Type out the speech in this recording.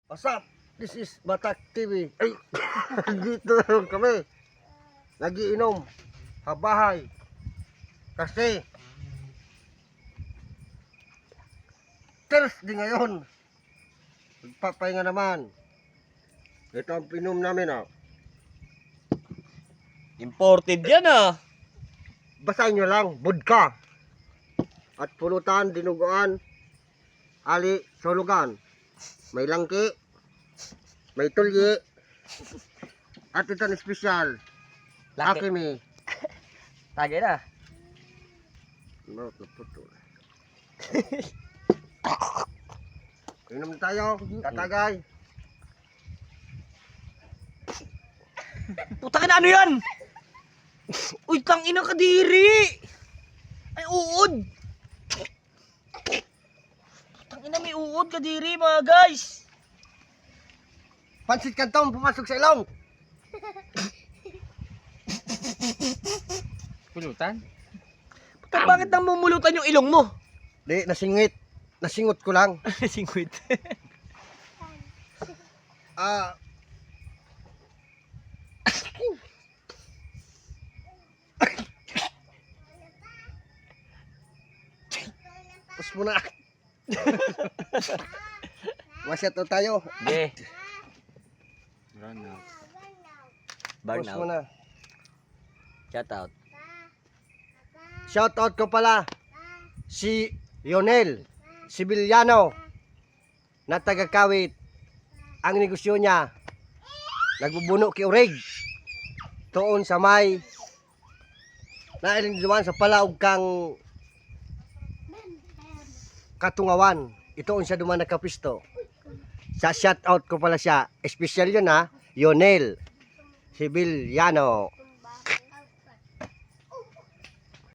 What's up? This is Batak TV. Ay, dito lang kami. Nagiinom. Habahay. Kasi Thursday ngayon. Magpapahinga naman. Ito ang pinom namin Imported yan Basahin nyo lang, vodka. At pulutan, dinuguan, ali, sulugan. May langki, may tulye, at ito ang espesyal. Laki. Akimi. Tagay na. Inom na tayo, tatagay. Putang ina, ano yan? Uy, tangina kadiri. Ay, uod. Putang ina, may uod kadiri mga guys. Pansit kantong pumasok sa ilong. Pulutan? Putang, bakit nang mumulutan yung ilong mo? Di, nasingit. Nasingot ko lang. Singwit. Pus muna. Masyat tayo. Okay. Run out. Pus Burnout. muna. Shout out. Shout out ko pala si Lionel Sibiliano na taga-Kawit. Ang negosyo niya nagbubuno kay Urig tuon sa may nailing duman sa palaog kang Katungawan. Itoon siya duman nagkapisto. Sa shout out ko pala siya. Espesyal yun Lionel Sibiliano.